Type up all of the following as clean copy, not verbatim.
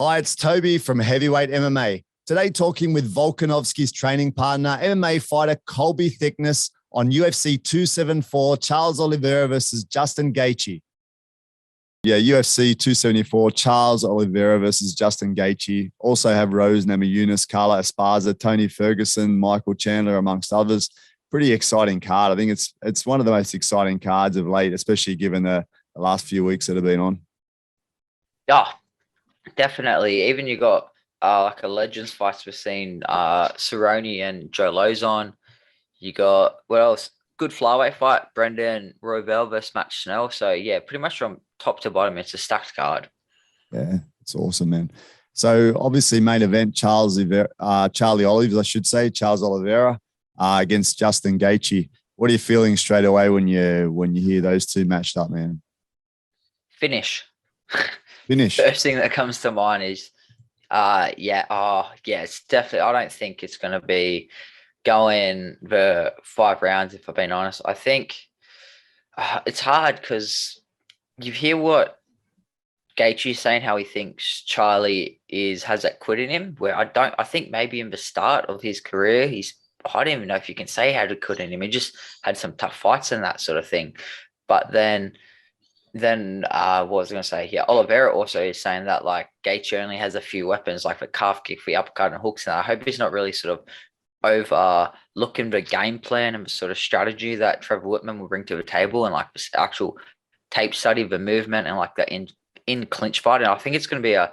Hi, it's Toby from Heavyweight MMA. Today talking with Volkanovski's training partner, MMA fighter Colby Thicknesse on UFC 274, Charles Oliveira versus Justin Gaethje. Yeah, UFC 274, Charles Oliveira versus Justin Gaethje. Also have Rose Namajunas, Carla Esparza, Tony Ferguson, Michael Chandler, amongst others. Pretty exciting card. I think it's one of the most exciting cards of late, especially given the last few weeks that have been on. Yeah, definitely. Even you got like a legends fights we've seen, Cerrone and Joe Lozon. You got what else? Good flyweight fight, Brendan Royval versus Matt Schnell. So yeah, pretty much from top to bottom, it's a stacked card. Yeah, it's awesome, man. So obviously main event, Charlie Olives, I should say, Charles Oliveira against Justin Gaethje. What are you feeling straight away when you hear those two matched up, man? Finish. Finish. First thing that comes to mind is, it's definitely. I don't think it's going to be going the 5 rounds. If I've been honest, I think it's hard because you hear what Gaethje's saying, how he thinks Charlie has that quit in him. Where I think maybe in the start of his career, I don't even know if you can say how to quit in him. He just had some tough fights and that sort of thing. But then what was I going to say? Yeah, Oliveira also is saying that like Gaethje only has a few weapons, like the calf kick, the uppercut, and hooks. And I hope he's not really sort of overlooking the game plan and the sort of strategy that Trevor Whitman will bring to the table, and like this actual tape study of the movement and like the in clinch fight. And I think it's going to be a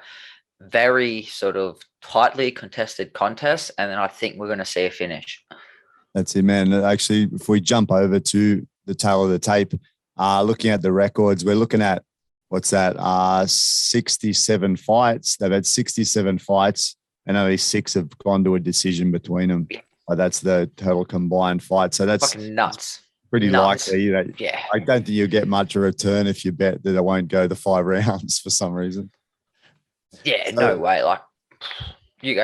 very sort of tightly contested contest, and then I think we're going to see a finish. That's it, man. Actually, if we jump over to the tail of the tape, looking at the records, we're looking at 67 fights. They've had 67 fights, and only 6 have gone to a decision between them. That's the total combined fight. So that's fucking nuts. Pretty nuts. Likely. Yeah. I don't think you'll get much of a return if you bet that it won't go the 5 rounds for some reason. Yeah, no way. Like, you go.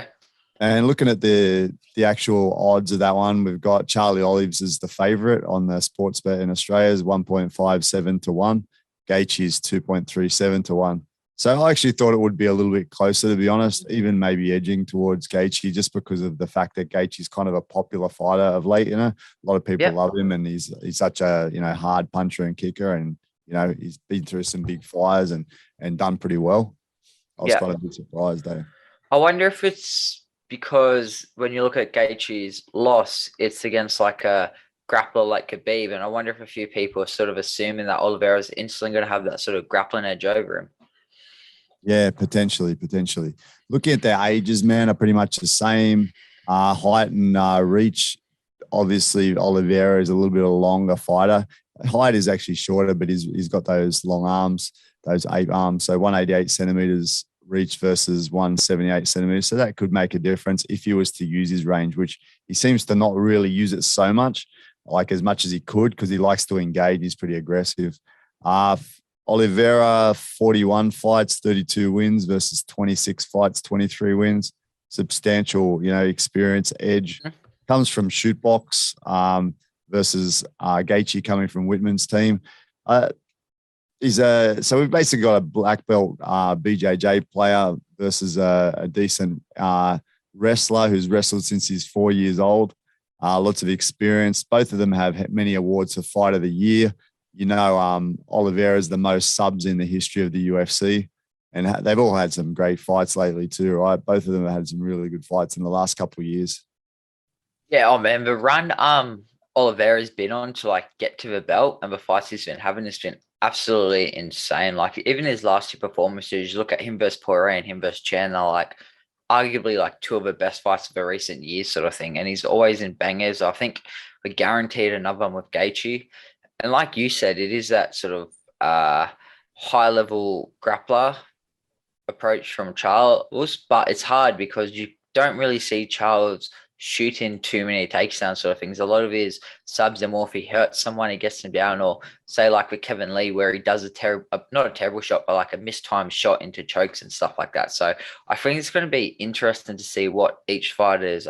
And looking at the actual odds of that one, we've got Charlie Olives as the favourite on the sports bet in Australia, is 1.57 to 1. Gaethje is 2.37 to 1. So I actually thought it would be a little bit closer, to be honest, even maybe edging towards Gaethje, just because of the fact that Gaethje is kind of a popular fighter of late. A lot of people love him, and he's such a hard puncher and kicker, and he's been through some big fires and done pretty well. I was kind of a bit surprised though. I wonder if it's because when you look at Gaethje's loss, it's against like a grappler like Khabib, and I wonder if a few people are sort of assuming that Oliveira's instantly going to have that sort of grappling edge over him. Yeah, potentially. Looking at their ages, man, are pretty much the same. Height and reach. Obviously, Oliveira is a little bit of a longer fighter. Height is actually shorter, but he's got those long arms, those 8 arms. So 188 centimeters reach versus 178 centimeters. So that could make a difference if he was to use his range, which he seems to not really use it so much, like as much as he could, because he likes to engage. He's pretty aggressive. Oliveira, 41 fights, 32 wins versus 26 fights, 23 wins. Substantial, experience edge. Comes from Shootbox versus Gaethje coming from Whitman's team. So we've basically got a black belt BJJ player versus a decent wrestler who's wrestled since he's 4 years old. Lots of experience. Both of them have many awards for Fight of the Year. Oliveira is the most subs in the history of the UFC, and they've all had some great fights lately too, right? Both of them have had some really good fights in the last couple of years. Yeah, oh man, the run Oliveira's been on to like get to the belt, and the fights he's been having has been absolutely insane. Like even his last 2 performances, you look at him versus Poirier and him versus Chandler, like arguably like 2 of the best fights of the recent years, sort of thing. And he's always in bangers. I think we're guaranteed another one with Gaethje. And like you said, it is that sort of high-level grappler approach from Charles, but it's hard because you don't really see Charles shooting too many takedowns sort of things. A lot of his subs are more if he hurts someone, he gets them down, or say like with Kevin Lee, where he does not a terrible shot, but like a mistimed shot into chokes and stuff like that. So I think it's going to be interesting to see what each fighter's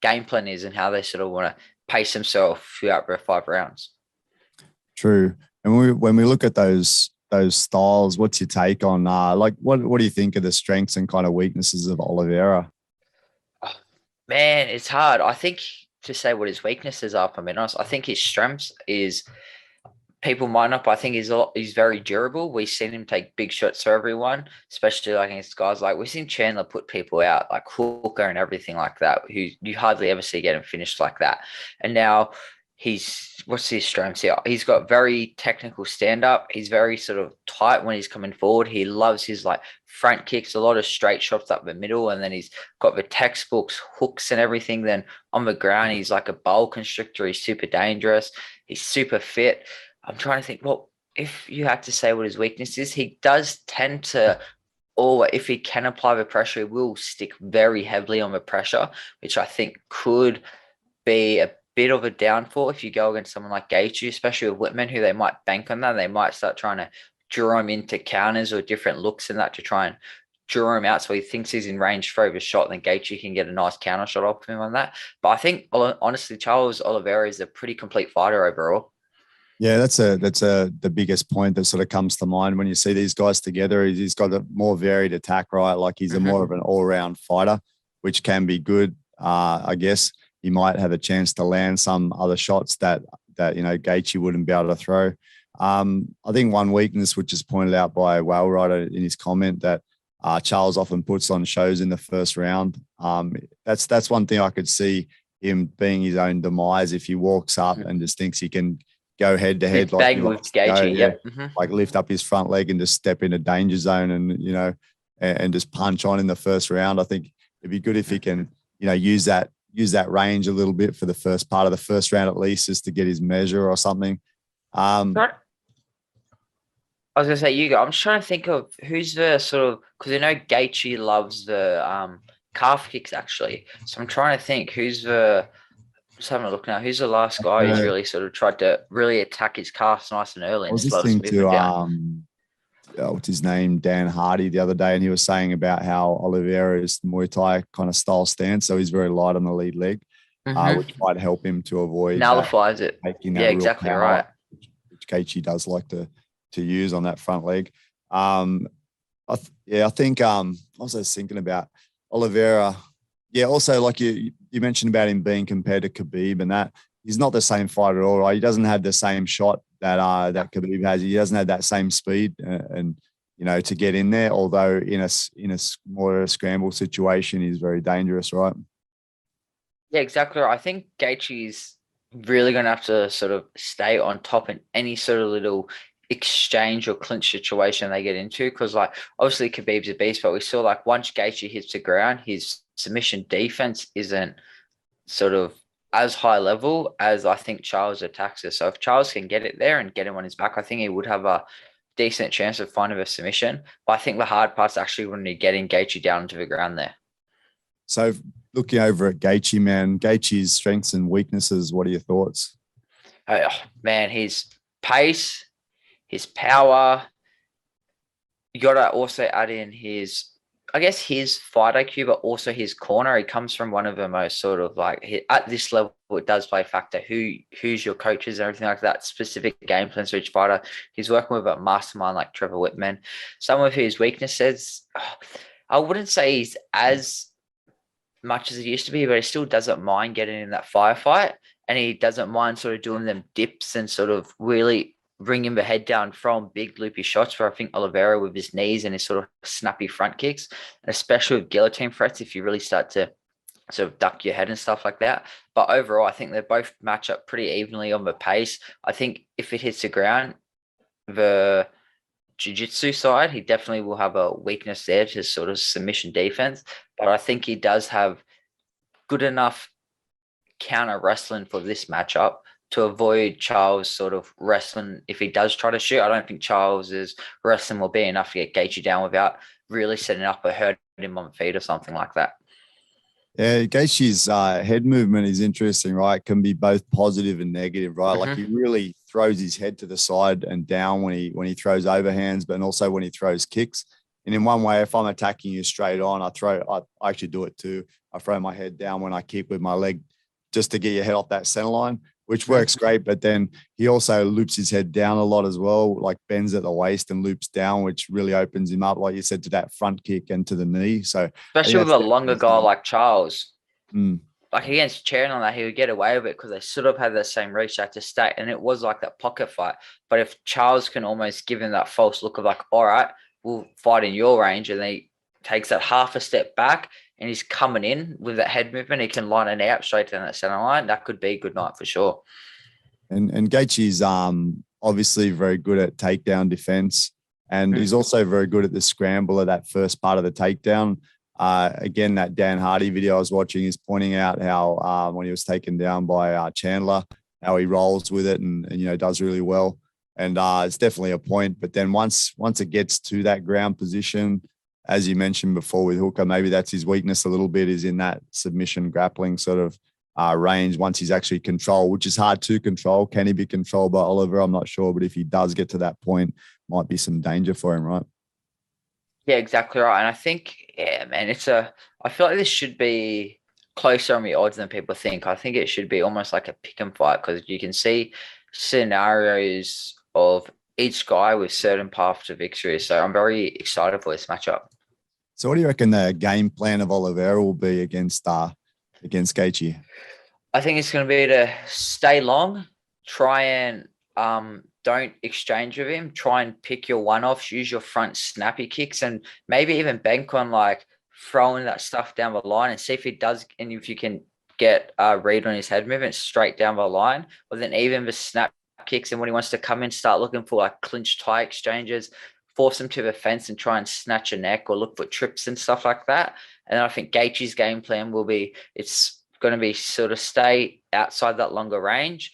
game plan is and how they sort of want to pace themselves throughout the 5 rounds. True. And when we look at those those styles. What's your take on like what do you think of the strengths and kind of weaknesses of Oliveira? Oh, man, it's hard. I think to say what his weaknesses are, if I'm being honest, I think his strengths is people might not, but I think he's very durable. We've seen him take big shots for everyone, especially like against guys like we've seen Chandler put people out like Hooker and everything like that, who you hardly ever see getting finished like that. And now what's his strengths here? He's got very technical stand up. He's very sort of tight when he's coming forward. He loves his like front kicks, a lot of straight shots up the middle, and then he's got the textbooks, hooks and everything. Then on the ground, he's like a bowl constrictor. He's super dangerous. He's super fit. I'm trying to think, well, if you had to say what his weakness is, he does tend to, or if he can apply the pressure, he will stick very heavily on the pressure, which I think could be a bit of a downfall if you go against someone like Gaethje, especially with Whitman, who they might bank on that. They might start trying to draw him into counters or different looks and that to try and draw him out so he thinks he's in range for over shot, then Gaethje can get a nice counter shot off him on that. But I think, honestly, Charles Oliveira is a pretty complete fighter overall. Yeah, that's the biggest point that sort of comes to mind when you see these guys together. He's got a more varied attack, right? Like he's a more of an all-round fighter, which can be good. I guess he might have a chance to land some other shots that Gaethje wouldn't be able to throw. I think one weakness, which is pointed out by Whale Rider in his comment, that Charles often puts on shows in the first round. That's one thing I could see him being his own demise if he walks up and just thinks he can go head to head like Gaethje, like lift up his front leg and just step in a danger zone and just punch on in the first round. I think it'd be good if he can use that range a little bit for the first part of the first round at least, just to get his measure or something. I was gonna say you go. I'm just trying to think of who's the sort of, because I know Gaethje loves the calf kicks actually. So I'm trying to think who's the. Just having a look now. Who's the last guy who's really sort of tried to really attack his calves nice and early? I was listening to what's his name, Dan Hardy, the other day, and he was saying about how Oliveira is Muay Thai kind of style stance, so he's very light on the lead leg, which might help him to avoid nullifies it. Yeah, exactly right. Which Gaethje does like to use on that front leg. I think I was just thinking about Oliveira. Yeah, also like you mentioned about him being compared to Khabib, and that he's not the same fighter at all, right? He doesn't have the same shot that Khabib has. He doesn't have that same speed and to get in there. Although in a more scramble situation, he's very dangerous, right? Yeah, exactly right. I think Gaethje's really going to have to sort of stay on top in any sort of little exchange or clinch situation they get into, because like obviously Khabib's a beast, but we saw like once Gaethje hits the ground, his submission defense isn't sort of as high level as I think Charles attacks us. So if Charles can get it there and get him on his back, I think he would have a decent chance of finding a submission. But I think the hard part's actually when you're getting Gaethje down to the ground there. So looking over at Gaethje, man, Gaethje's strengths and weaknesses, what are your thoughts? Oh, man, his pace, his power. You got to also add in his fight IQ, but also his corner. He comes from one of the most sort of like, at this level, it does play a factor. Who's your coaches and everything like that, specific game plans for each fighter. He's working with a mastermind like Trevor Whitman. Some of his weaknesses, I wouldn't say he's as much as he used to be, but he still doesn't mind getting in that firefight, and he doesn't mind sort of doing them dips and sort of really bringing the head down from big loopy shots, where I think Oliveira with his knees and his sort of snappy front kicks, and especially with guillotine threats, if you really start to sort of duck your head and stuff like that. But overall, I think they both match up pretty evenly on the pace. I think if it hits the ground, the jiu-jitsu side, he definitely will have a weakness there to sort of submission defense. But I think he does have good enough counter wrestling for this matchup to avoid Charles sort of wrestling. If he does try to shoot, I don't think Charles's wrestling will be enough to get Gaethje down without really setting up or hurting him on feet or something like that. Yeah, Gaethje's head movement is interesting, right? Can be both positive and negative, right? Like he really throws his head to the side and down when he throws overhands, but also when he throws kicks. And in one way, if I'm attacking you straight on, I actually do it too. I throw my head down when I kick with my leg just to get your head off that center line. which works great. But then he also loops his head down a lot as well, like bends at the waist and loops down, which really opens him up, like you said, to that front kick and to the knee. So especially with a longer guy like Charles. Mm. Like against Chandler, he would get away with it because they sort of had the same reach at to stay, and it was like that pocket fight. But if Charles can almost give him that false look of like, all right, we'll fight in your range, and he takes that half a step back and he's coming in with that head movement, he can line it out straight down that center line. That could be a good night for sure. And Gaethje's obviously very good at takedown defense, and he's also very good at the scramble of that first part of the takedown. Again, that Dan Hardy video I was watching is pointing out how when he was taken down by Chandler, how he rolls with it and does really well. And it's definitely a point. But then once it gets to that ground position, as you mentioned before with Hooker, maybe that's his weakness a little bit, is in that submission grappling sort of range. Once he's actually controlled, which is hard to control. Can he be controlled by Oliver? I'm not sure. But if he does get to that point, might be some danger for him, right? Yeah, exactly right. And I think, man, I feel like this should be closer on the odds than people think. I think it should be almost like a pick and fight, because you can see scenarios of each guy with certain paths to victory. So I'm very excited for this matchup. So what do you reckon the game plan of Oliveira will be against Gaethje? I think it's going to be to stay long, try and don't exchange with him. Try and pick your one-offs, use your front snappy kicks, and maybe even bank on like throwing that stuff down the line and see if he does, and if you can get a read on his head movement straight down the line, or then even the snap kicks. And when he wants to come in, start looking for like clinch tie exchanges, force him to the fence and try and snatch a neck or look for trips and stuff like that. And I think Gaethje's game plan will be, it's going to be sort of stay outside that longer range,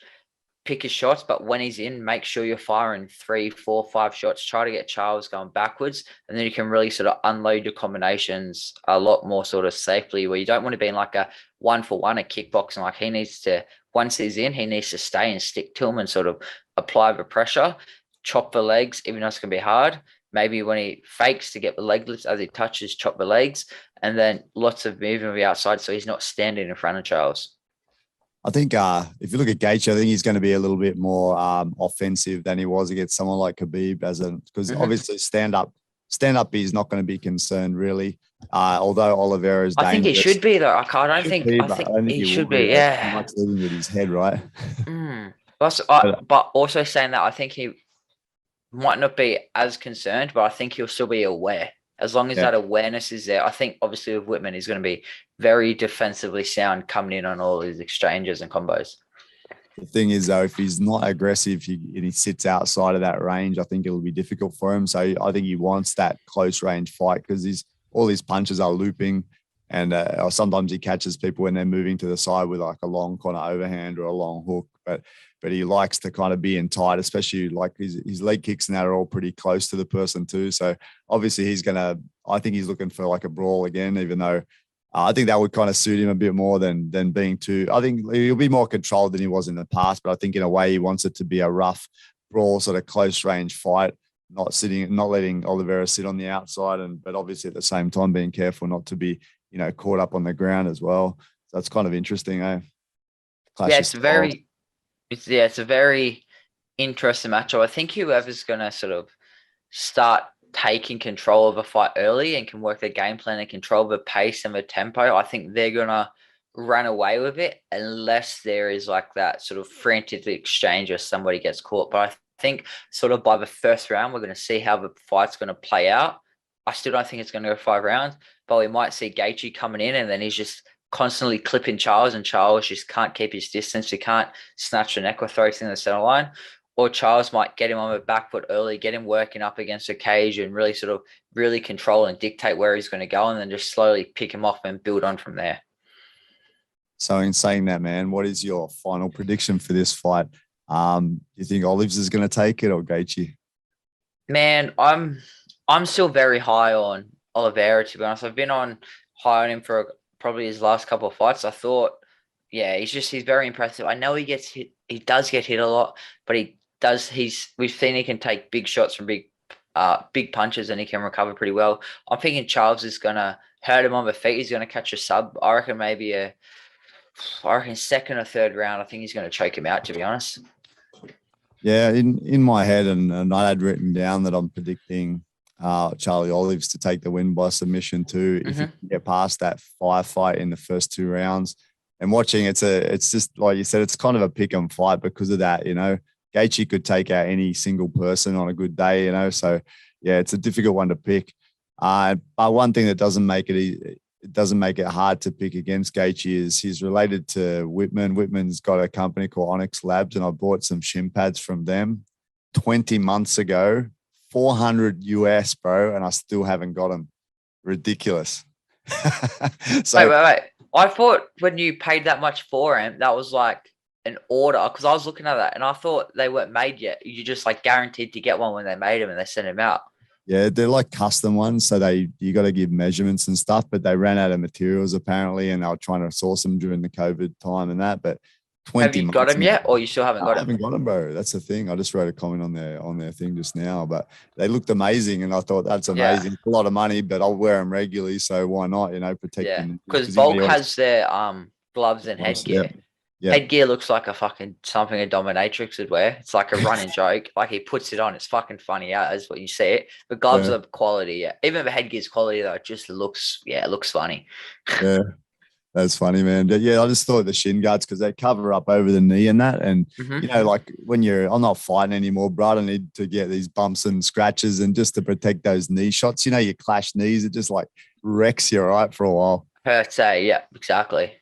pick his shots, but when he's in, make sure you're firing 3, 4, 5 shots. Try to get Charles going backwards, and then you can really sort of unload your combinations a lot more sort of safely, where you don't want to be in like a 1-for-1 at kickboxing. Like he needs to, once he's in, he needs to stay and stick to him and sort of apply the pressure, chop the legs, even though it's going to be hard. Maybe when he fakes to get the leg lifts as he touches, chop the legs, and then lots of movement on the outside so he's not standing in front of Charles. I think if you look at Gaethje, I think he's going to be a little bit more offensive than he was against someone like Khabib, because obviously stand up he's not going to be concerned really. Although Oliveira is dangerous. I think he should be though. I don't think he should be. Yeah, much leading with his head, right? But also saying that, I think he might not be as concerned, but I think he'll still be aware. As long as that awareness is there, I think obviously with Whitman, he's going to be very defensively sound coming in on all his exchanges and combos. The thing is, though, if he's not aggressive and he sits outside of that range, I think it'll be difficult for him. So I think he wants that close range fight, because all his punches are looping, and sometimes he catches people when they're moving to the side with like a long kind of overhand or a long hook. But he likes to kind of be in tight, especially like his leg kicks and that are all pretty close to the person too. So obviously I think he's looking for like a brawl again, even though I think that would kind of suit him a bit more than being too. I think he'll be more controlled than he was in the past, but I think in a way he wants it to be a rough brawl, sort of close range fight, not letting Oliveira sit on the outside, but obviously at the same time being careful not to be, caught up on the ground as well. So that's kind of interesting, eh? It's a very interesting matchup. I think whoever's going to sort of start taking control of a fight early and can work their game plan and control the pace and the tempo, I think they're going to run away with it, unless there is like that sort of frantic exchange or somebody gets caught. But I think sort of by the first round, we're going to see how the fight's going to play out. I still don't think it's going to go 5 rounds, but we might see Gaethje coming in and then he's just constantly clipping Charles, and Charles just can't keep his distance. He can't snatch the neck or throw it in the center line. Or Charles might get him on the back foot early, get him working up against the cage and really control and dictate where he's going to go, and then just slowly pick him off and build on from there. So in saying that, man, what is your final prediction for this fight? Do you think Olives is going to take it or Gaethje? Man, I'm still very high on Oliveira, to be honest. I've been high on him for probably his last couple of fights. I thought, he's very impressive. I know he gets hit. He does get hit a lot, but we've seen he can take big shots from big punches, and he can recover pretty well. I'm thinking Charles is going to hurt him on the feet. He's going to catch a sub. I reckon maybe a I reckon second or third round, I think he's going to choke him out, to be honest. Yeah, in my head, and I had written down that I'm predicting Charlie Olives to take the win by submission too. If you can get past that firefight in the first 2 rounds. And watching, it's just like you said, it's kind of a pick 'em fight because of that. Gaethje could take out any single person on a good day. So yeah, it's a difficult one to pick. But one thing that doesn't make it hard to pick against Gaethje is he's related to Whitman. Whitman's got a company called Onyx Labs, and I bought some shin pads from them 20 months ago, $400 US, bro, and I still haven't got them. Ridiculous. Wait. I thought when you paid that much for him, that was like an order, because I was looking at that and I thought they weren't made yet. You just like guaranteed to get one when they made them and they sent them out. Yeah, they're like custom ones, so you got to give measurements and stuff, but they ran out of materials apparently, and they were trying to source them during the COVID time and that. But 20 have you got them yet, or you still haven't got them? I haven't got them, bro. That's the thing. I just wrote a comment on their thing just now, but they looked amazing, and I thought that's amazing. Yeah. A lot of money, but I'll wear them regularly, so why not? Protect them. Yeah, because Volk has their gloves and headgear. Yeah. Headgear looks like a fucking something a dominatrix would wear. It's like a running joke. Like he puts it on, it's fucking funny. Yeah, that's what you see it. But gloves are quality. Yeah, even if the headgear's quality though, it just looks. Yeah, it looks funny. Yeah, that's funny, man. But yeah, I just thought the shin guards because they cover up over the knee and that, and like when I'm not fighting anymore, bro. I don't need to get these bumps and scratches, and just to protect those knee shots. You clash knees, it just like wrecks you right for a while. Hurts, yeah, exactly.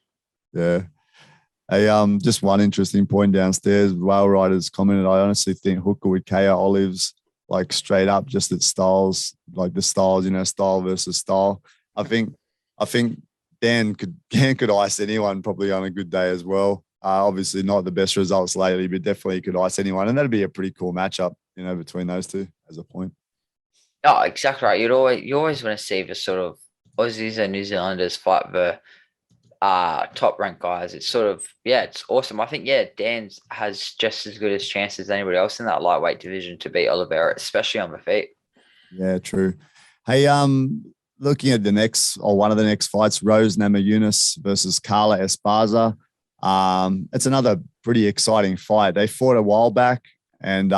Yeah. Hey, just one interesting point downstairs. Whale Riders commented, I honestly think Hooker would KO Olives like straight up, just at styles, like the styles, style versus style. I think Dan could ice anyone probably on a good day as well. Obviously not the best results lately, but definitely could ice anyone. And that'd be a pretty cool matchup, between those two as a point. Oh, exactly right. You always want to see the sort of Aussies and New Zealanders fight the top ranked guys. It's sort of, it's awesome. I think, Dan has just as good a chance as anybody else in that lightweight division to beat Oliveira, especially on the feet. Yeah, true. Hey, looking at one of the next fights, Rose Namajunas versus Carla Esparza. It's another pretty exciting fight. They fought a while back, and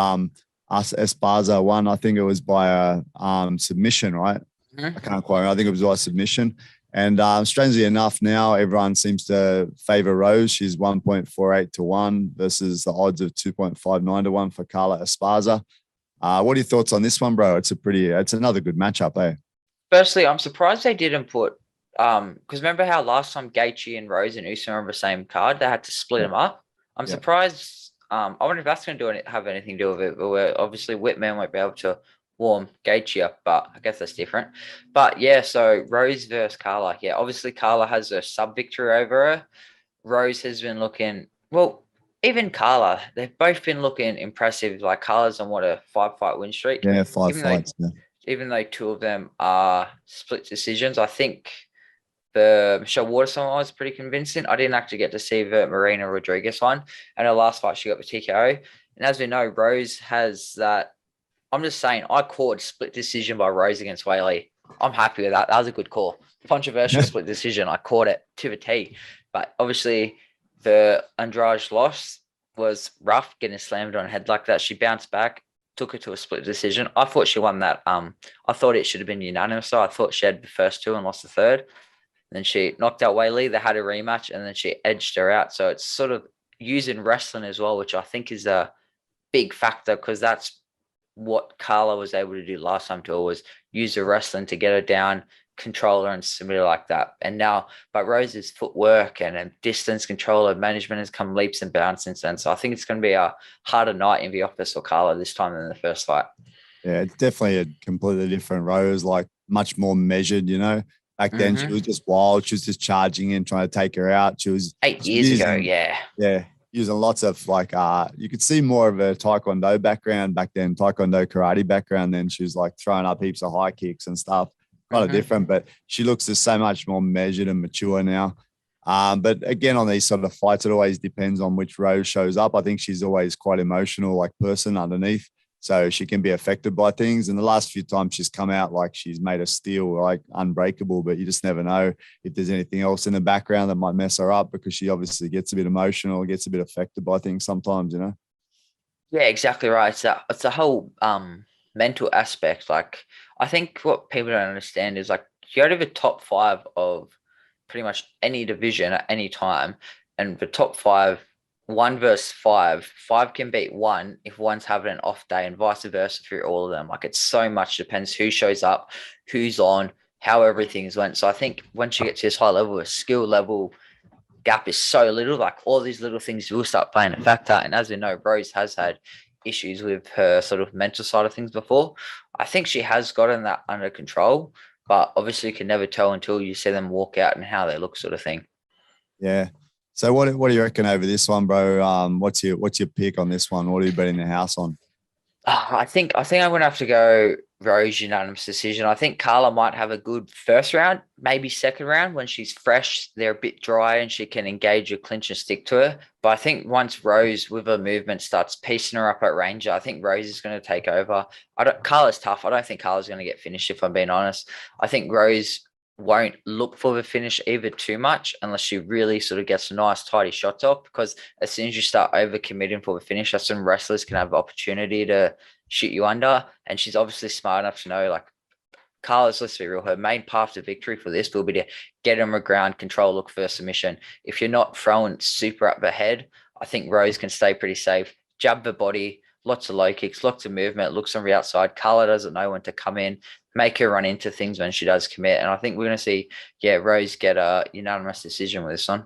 Esparza won. I think it was by a submission, right? I can't quite remember. I think it was by submission. And strangely enough, now everyone seems to favor Rose. She's 1.48 to 1 versus the odds of 2.59 to 1 for Carla Esparza. What are your thoughts on this one, bro? It's another good matchup, eh? Firstly, I'm surprised they didn't put because remember how last time Gaethje and Rose and Usman were on the same card, they had to split them up. I'm surprised. I wonder if that's going to have anything to do with it. But obviously Whitman won't be able to warm Gaethje up, but I guess that's different. But yeah, so Rose versus Carla. Yeah, obviously Carla has a sub victory over her. Rose has been looking even Carla. They've both been looking impressive. Like Carla's on a 5-fight win streak. Yeah, 5 fights. Even though 2 of them are split decisions, I think the Michelle Waterson one was pretty convincing. I didn't actually get to see the Marina Rodriguez one, and her last fight she got the TKO. And as we know, Rose has that. I'm just saying, I called split decision by Rose against Whaley. I'm happy with that. That was a good call. Controversial split decision. I caught it to the T. But obviously, the Andrade loss was rough, getting slammed on her head like that. She bounced back, took her to a split decision. I thought she won that. I thought it should have been unanimous. So I thought she had the first 2 and lost the third. And then she knocked out Whaley. They had a rematch, and then she edged her out. So it's sort of using wrestling as well, which I think is a big factor because that's what Carla was able to do last time too, was use the wrestling to get her down, control her and submit her like that. And now, but Rose's footwork and distance control of management has come leaps and bounds since then. So I think it's going to be a harder night in the office for Carla this time than the first fight. Yeah, it's definitely a completely different Rose, like much more measured, Back then she was just wild. She was just charging in, trying to take her out. She was 8 years ago, yeah. Yeah. Using lots of you could see more of a Taekwondo background back then, Taekwondo karate background. Then she was like throwing up heaps of high kicks and stuff. Kind of different, but she looks just so much more measured and mature now. But again, on these sort of fights, it always depends on which Rose shows up. I think she's always quite emotional, like person underneath. so she can be affected by things. And the last few times she's come out like she's made a steel, like unbreakable, but you just never know if there's anything else in the background that might mess her up, because she obviously gets a bit emotional, gets a bit affected by things sometimes, you know? Yeah, exactly right. It's a whole mental aspect. Like, I think what people don't understand is, like, you go to the top 5 of pretty much any division at any time, and the top 5, 1 versus 5, 5 can beat 1 if one's having an off day, and vice versa through all of them. Like, it's so much depends who shows up, who's on, how everything's went. So I think once you get to this high level, a skill level gap is so little. Like, all these little things will start playing a factor. And as we know, Rose has had issues with her sort of mental side of things before. I think she has gotten that under control, but obviously you can never tell until you see them walk out and how they look, sort of thing. Yeah. So what do you reckon over this one, bro? What's your pick on this one? What are you betting the house on? I think I'm gonna have to go Rose unanimous decision. I think Carla might have a good first round, maybe second round when she's fresh. They're a bit dry and she can engage a clinch and stick to her. But I think once Rose with her movement starts piecing her up at Ranger, I think Rose is going to take over. Carla's tough. I don't think Carla's going to get finished, if I'm being honest. I think Rose won't look for the finish either too much unless she really sort of gets nice tidy shots off, because as soon as you start over committing for the finish, that's when wrestlers can have the opportunity to shoot you under. And she's obviously smart enough to know, like, Carla's, let's be real, her main path to victory for this will be to get on the ground, control, look for a submission. If you're not throwing super up the head, I think Rose can stay pretty safe. Jab the body, lots of low kicks, lots of movement, looks on the outside. Carla doesn't know when to come in, make her run into things when she does commit. And I think we're going to see, Rose get a unanimous decision with this one.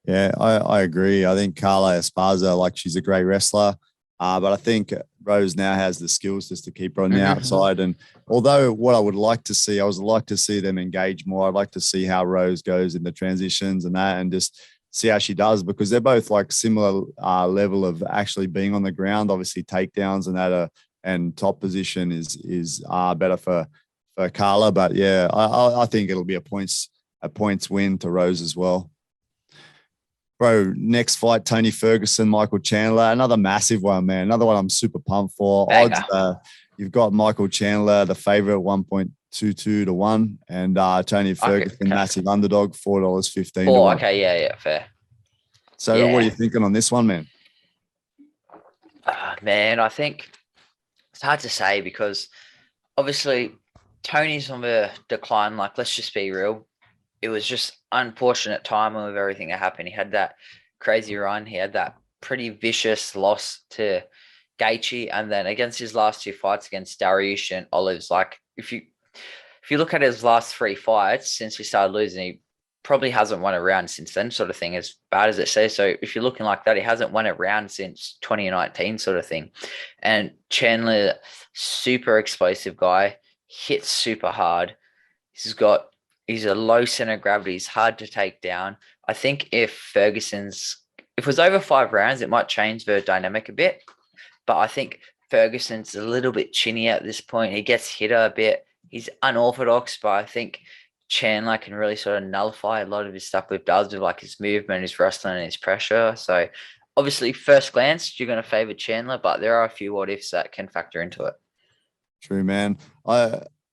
Yeah, I agree. I think Carla Esparza, like, she's a great wrestler. But I think Rose now has the skills just to keep her on the outside. And although what I would like to see, I would like to see them engage more. I'd like to see how Rose goes in the transitions and that, and just see how she does, because they're both like similar level of actually being on the ground. Obviously, takedowns and that and top position is better for Carla. But yeah, I think it'll be a points win to Rose as well. Bro, next fight, Tony Ferguson, Michael Chandler, another massive one, man. Another one I'm super pumped for. Banger. Odds, you've got Michael Chandler, the favorite, 1.22 to 1, and Tony Ferguson, okay. massive underdog, $4.15. Oh, okay, yeah, fair. So what are you thinking on this one, man? Man, I think it's hard to say, because obviously Tony's on the decline. Like, let's just be real. It was just unfortunate timing with everything that happened. He had that crazy run. He had that pretty vicious loss to Gaethje, and then against his last 2 fights against Dariush and Olives, like, if you look at his last 3 fights since he started losing, he probably hasn't won a round since then, sort of thing, as bad as it says. So if you're looking like that, he hasn't won a round since 2019, sort of thing. And Chandler, super explosive guy, hits super hard. He's a low center of gravity. He's hard to take down. I think if it was over 5 rounds, it might change the dynamic a bit. But I think Ferguson's a little bit chinny at this point. He gets hit a bit. He's unorthodox, but I think Chandler can really sort of nullify a lot of his stuff with like his movement, his wrestling, and his pressure. So obviously, first glance, you're going to favor Chandler, but there are a few what ifs that can factor into it. True, man.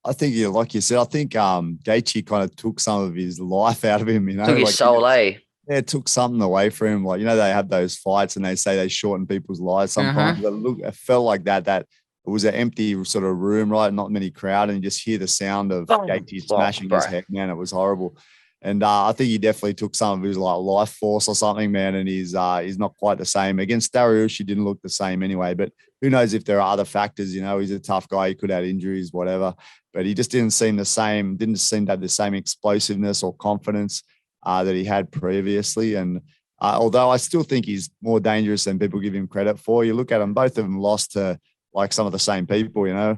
I think, like you said, I think Gaethje kind of took some of his life out of him, you know. Took his soul, Yeah, it took something away from him. Like, you know, they have those fights and they say they shorten people's lives sometimes. But look, it felt like that it was an empty sort of room, right? Not many crowd, and you just hear the sound of Gaethje smashing his head, man. It was horrible. And I think he definitely took some of his like life force or something, man. And he's not quite the same. Against Dariush, he didn't look the same anyway. But who knows if there are other factors, you know. He's a tough guy. He could have injuries, whatever. But he just didn't seem to have the same explosiveness or confidence that he had previously. And although I still think he's more dangerous than people give him credit for, you look at them, both of them lost to like some of the same people, you know,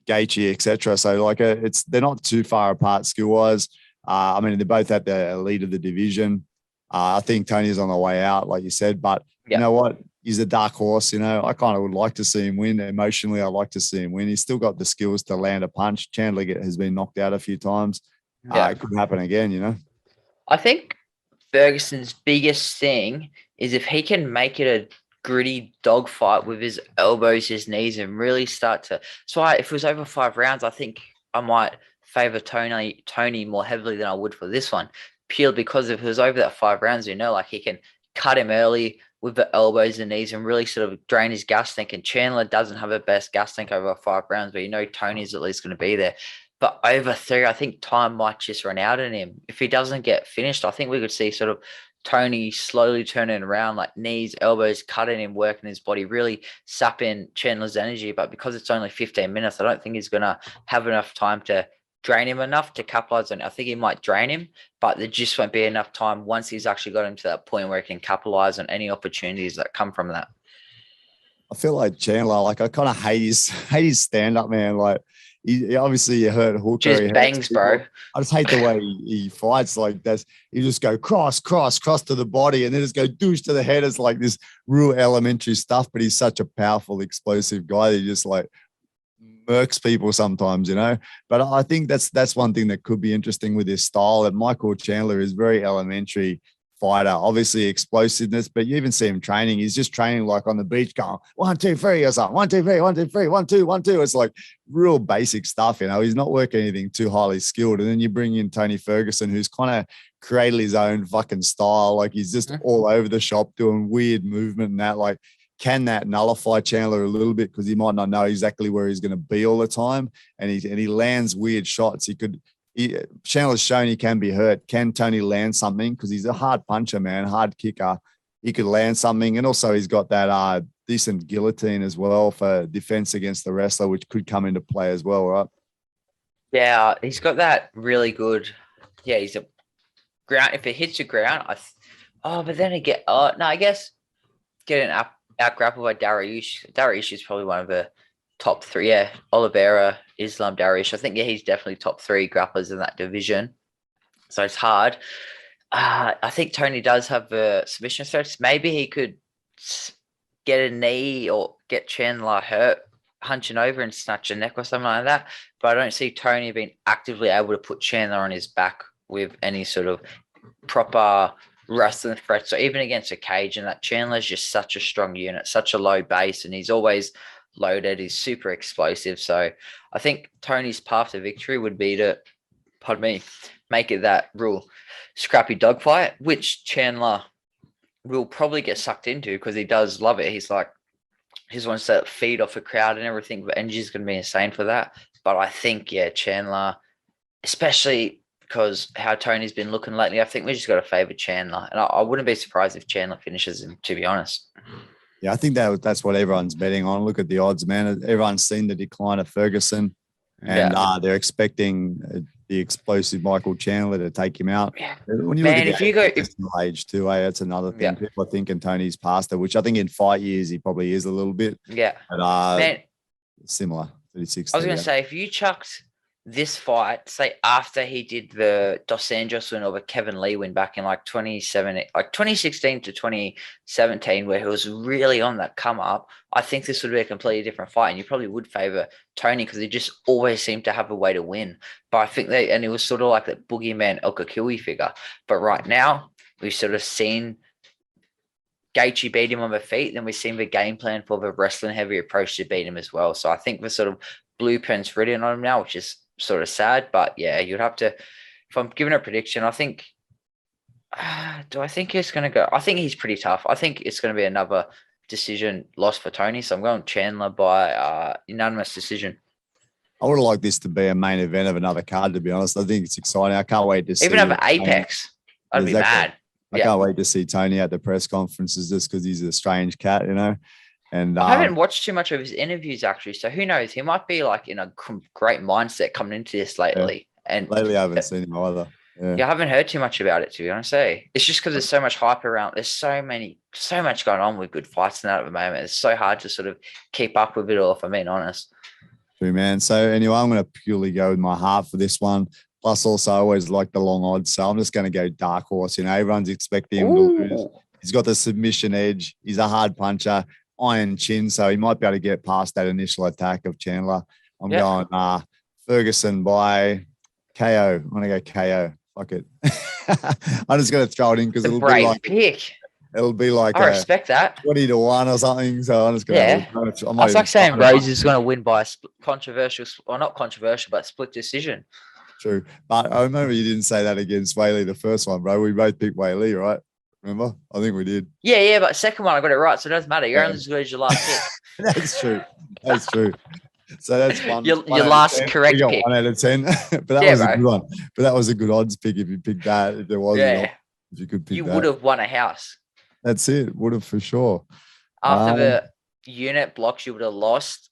Gaethje, etc. So like they're not too far apart skill wise. I mean, they're both at the elite of the division. I think Tony's on the way out, like you said, but you know what? He's a dark horse, you know. I kind of would like to see him win. Emotionally, I'd like to see him win. He's still got the skills to land a punch. Chandler has been knocked out a few times. It could happen again, you know. I think Ferguson's biggest thing is if he can make it gritty dogfight with his elbows, his knees, and really start to. So if it was over 5 rounds, I think I might favor Tony more heavily than I would for this one, purely because if it was over that 5 rounds, like he can cut him early with the elbows and knees and really sort of drain his gas tank. And Chandler doesn't have the best gas tank over 5 rounds, but Tony's at least going to be there. But over 3, I think time might just run out on him. If he doesn't get finished, I think we could see sort of Tony slowly turning around, like knees, elbows, cutting him, working his body, really sapping Chandler's energy. But because it's only 15 minutes, I don't think he's going to have enough time to drain him enough to capitalize on it. I think he might drain him, but there just won't be enough time once he's actually got him to that point where he can capitalize on any opportunities that come from that. I feel like Chandler, like I kind of hate his stand-up, man. Like, he obviously you heard Hooker. Just bangs, bro. I just hate the way he fights like that. You just go cross to the body and then just go douche to the head. It's like this real elementary stuff, but he's such a powerful, explosive guy that he just like murks people sometimes, But I think that's one thing that could be interesting with his style. That Michael Chandler is very elementary fighter, obviously explosiveness, but you even see him training. He's just training like on the beach going 1, 2, 3 or something. 1, 2, 3, 1, 2, 3, 1, 2, 1, 2. It's like real basic stuff, He's not working anything too highly skilled. And then you bring in Tony Ferguson, who's kind of created his own fucking style. Like he's just all over the shop doing weird movement and that. Like, can that nullify Chandler a little bit because he might not know exactly where he's going to be all the time, and he lands weird shots. Chandler's shown he can be hurt. Can Tony land something? Because he's a hard puncher, man, hard kicker. He could land something. And also he's got that decent guillotine as well for defense against the wrestler, which could come into play as well, right? Yeah, he's got that really good. Yeah, he's a ground. If it hits the ground, but then I guess getting out grappled by Dariush. Dariush is probably one of the top 3. Yeah, Oliveira, Islam, Dariush. I think he's definitely top 3 grapplers in that division. So it's hard. I think Tony does have the submission threats. Maybe he could get a knee or get Chandler hurt, hunching over and snatch a neck or something like that. But I don't see Tony being actively able to put Chandler on his back with any sort of proper wrestling threats. So even against a cage, and that Chandler's just such a strong unit, such a low base, and he's always loaded. He's super explosive. So I think Tony's path to victory would be to, make it that real scrappy dogfight, which Chandler will probably get sucked into because he does love it. He's like, he just wants to feed off the crowd and everything, but energy is going to be insane for that. But I think, Chandler, especially because how Tony's been looking lately, I think we just got to favor Chandler. And I wouldn't be surprised if Chandler finishes him, to be honest. Yeah, I think that's what everyone's betting on. Look at the odds, man. Everyone's seen the decline of Ferguson, and they're expecting the explosive Michael Chandler to take him out. Yeah. When you man, look at age too, that's another thing. Yeah. People are thinking Tony's past it, which I think in fight years he probably is a little bit. Yeah. But man, similar, 36. I was going to say, if you chucked this fight, say after he did the Dos Anjos win or the Kevin Lee win back in like 2016 to 2017, where he was really on that come up, I think this would be a completely different fight, and you probably would favor Tony because he just always seemed to have a way to win. But I think and it was sort of like that boogeyman Okakui figure. But right now, we've sort of seen Gaethje beat him on the feet, then we've seen the game plan for the wrestling heavy approach to beat him as well. So I think the sort of blueprint's written on him now, which is sort of sad, but you'd have to, if I'm giving a prediction, I think, do I think he's going to go? I think he's pretty tough. I think it's going to be another decision loss for Tony. So I'm going Chandler by unanimous decision. I would have liked this to be a main event of another card, to be honest. I think it's exciting. I can't wait to see. Even over Apex. I'd be mad. I can't wait to see Tony at the press conferences just because he's a strange cat, And I haven't watched too much of his interviews, actually. So who knows? He might be like in a great mindset coming into this lately. Yeah. And lately, I haven't seen him either. Yeah, I haven't heard too much about it, to be honest. It's just because there's so much hype around. There's so much going on with good fights now at the moment. It's so hard to sort of keep up with it all, if I'm being honest. True, man. So anyway, I'm going to purely go with my heart for this one. Plus, also, I always like the long odds. So I'm just going to go dark horse. Everyone's expecting him to lose. He's got the submission edge. He's a hard puncher. Iron chin, so he might be able to get past that initial attack of Chandler. I'm going Ferguson by KO. I'm going to go KO. Fuck it. I'm just going to throw it in because it'll be like pick. It'll be like I a respect that. 20-1 or something. So I'm just gonna Yeah. have a go. I might That's even like saying start it. Rose is going to win by a controversial, or not controversial, but split decision. True. But I remember you didn't say that against Whaley the first one, bro. We both picked Whaley, right? Remember? I think we did. Yeah, but second one I got it right, so it doesn't matter. You're Yeah. only as good as your last pick. That's true. That's true. So that's one. Your one out of last 10. correct We got pick. 1 out of 10. But that was a good one. But that was a good odds pick if you picked that. If there was if you could pick you that. would have won a house. That's it. Would have for sure. After the unit blocks, you would have lost.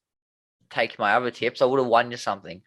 Take my other tips. I would have won you something.